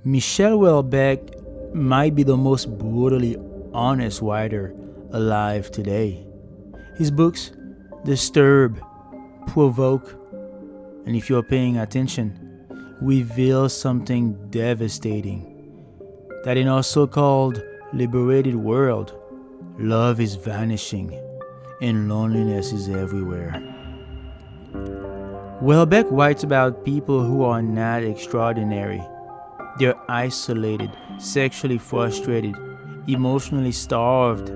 Michel Houellebecq might be the most brutally honest writer alive today. His books disturb, provoke, and if you're paying attention, reveal something devastating. That in our so called liberated world, love is vanishing and loneliness is everywhere. Houellebecq writes about people who are not extraordinary. They're isolated, sexually frustrated, emotionally starved.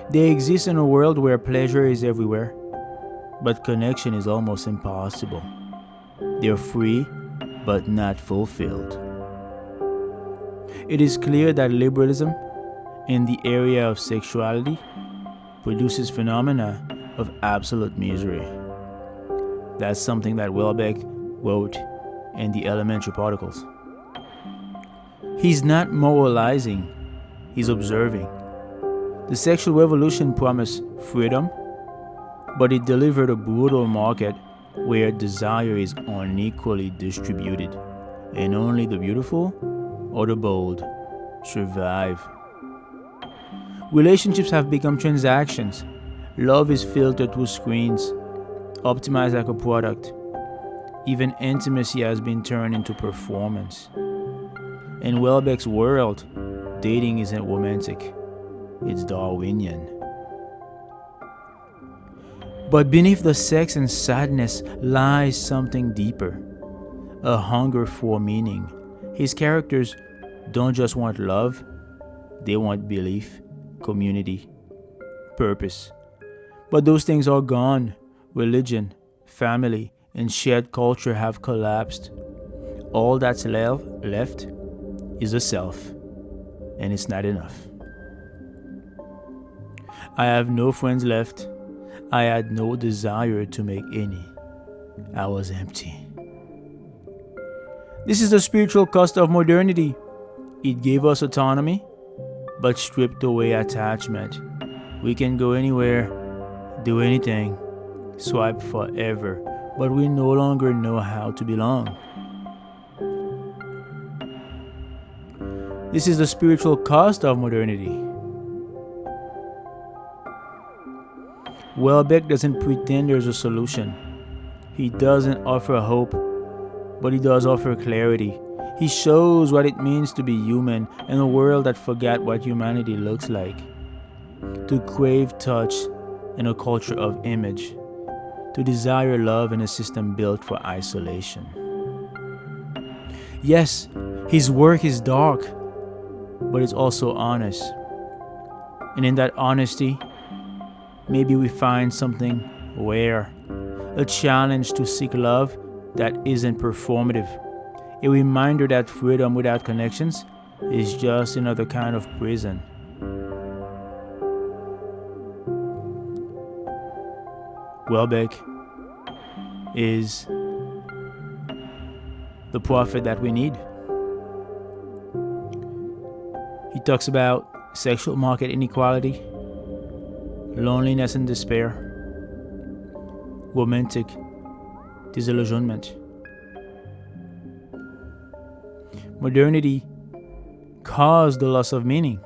They exist in a world where pleasure is everywhere, but connection is almost impossible. They're free, but not fulfilled. It is clear that liberalism in the area of sexuality produces phenomena of absolute misery. That's something that Houellebecq wrote in the Elementary Particles. He's not moralizing, he's observing. The sexual revolution promised freedom, but it delivered a brutal market where desire is unequally distributed, and only the beautiful or the bold survive. Relationships have become transactions. Love is filtered through screens, optimized like a product. Even intimacy has been turned into performance. In Houellebecq's world, dating isn't romantic, it's Darwinian. But beneath the sex and sadness lies something deeper, a hunger for meaning. His characters don't just want love, they want belief, community, purpose. But those things are gone. Religion, family, and shared culture have collapsed. All that's left is a self, and it's not enough. I have no friends left. I had no desire to make any. I was empty. This is the spiritual cost of modernity. It gave us autonomy, but stripped away attachment. We can go anywhere, do anything, swipe forever, but we no longer know how to belong. This is the spiritual cost of modernity. Houellebecq doesn't pretend there's a solution. He doesn't offer hope, but he does offer clarity. He shows what it means to be human in a world that forgot what humanity looks like. To crave touch in a culture of image. To desire love in a system built for isolation. Yes, his work is dark, but it's also honest. And in that honesty, maybe we find something rare, a challenge to seek love that isn't performative, a reminder that freedom without connections is just another kind of prison. Houellebecq is the prophet that we need. He talks about sexual market inequality, loneliness and despair, romantic disillusionment. Modernity caused the loss of meaning.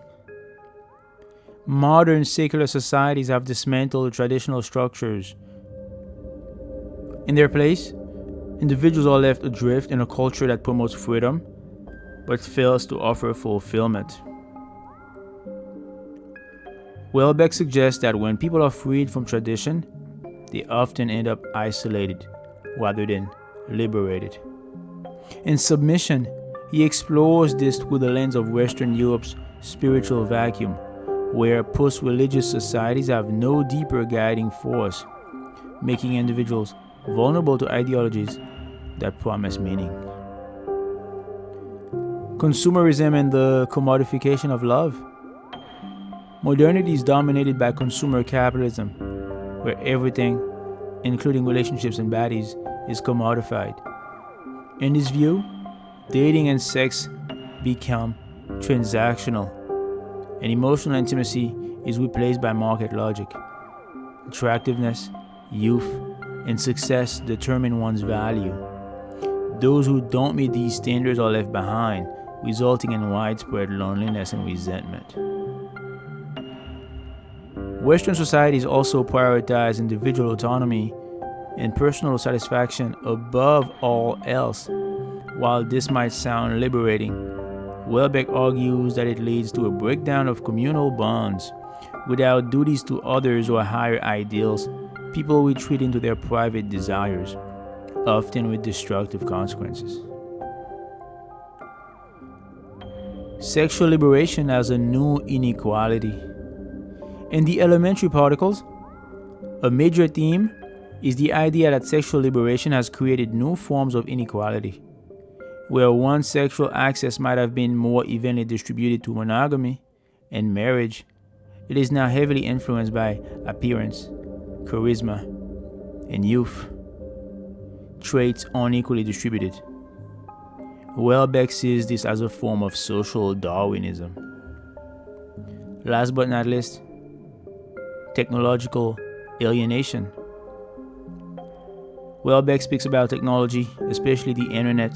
Modern secular societies have dismantled traditional structures. In their place, individuals are left adrift in a culture that promotes freedom but fails to offer fulfillment. Houellebecq suggests that when people are freed from tradition, they often end up isolated rather than liberated. In Submission, he explores this through the lens of Western Europe's spiritual vacuum, where post-religious societies have no deeper guiding force, making individuals vulnerable to ideologies that promise meaning. Consumerism and the commodification of love. Modernity is dominated by consumer capitalism, where everything, including relationships and bodies, is commodified. In this view, dating and sex become transactional, and emotional intimacy is replaced by market logic. Attractiveness, youth, and success determine one's value. Those who don't meet these standards are left behind, resulting in widespread loneliness and resentment. Western societies also prioritize individual autonomy and personal satisfaction above all else. While this might sound liberating, Houellebecq argues that it leads to a breakdown of communal bonds. Without duties to others or higher ideals, people retreat into their private desires, often with destructive consequences. Sexual liberation as a new inequality. In the elementary particles, a major theme is the idea that sexual liberation has created new forms of inequality. Where once sexual access might have been more evenly distributed to monogamy and marriage, it is now heavily influenced by appearance, charisma, and youth, traits unequally distributed. Houellebecq sees this as a form of social Darwinism. Last but not least, technological alienation. Houellebecq speaks about technology, especially the internet,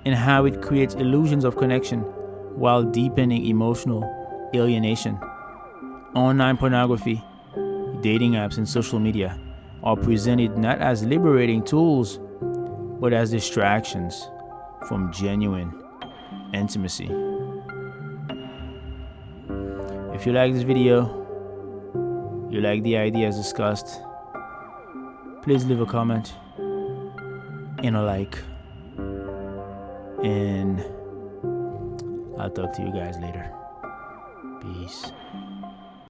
and how it creates illusions of connection while deepening emotional alienation. Online pornography, dating apps, and social media are presented not as liberating tools, but as distractions from genuine intimacy. If you like this video, you like the ideas discussed, please leave a comment and a like. And I'll talk to you guys later. Peace.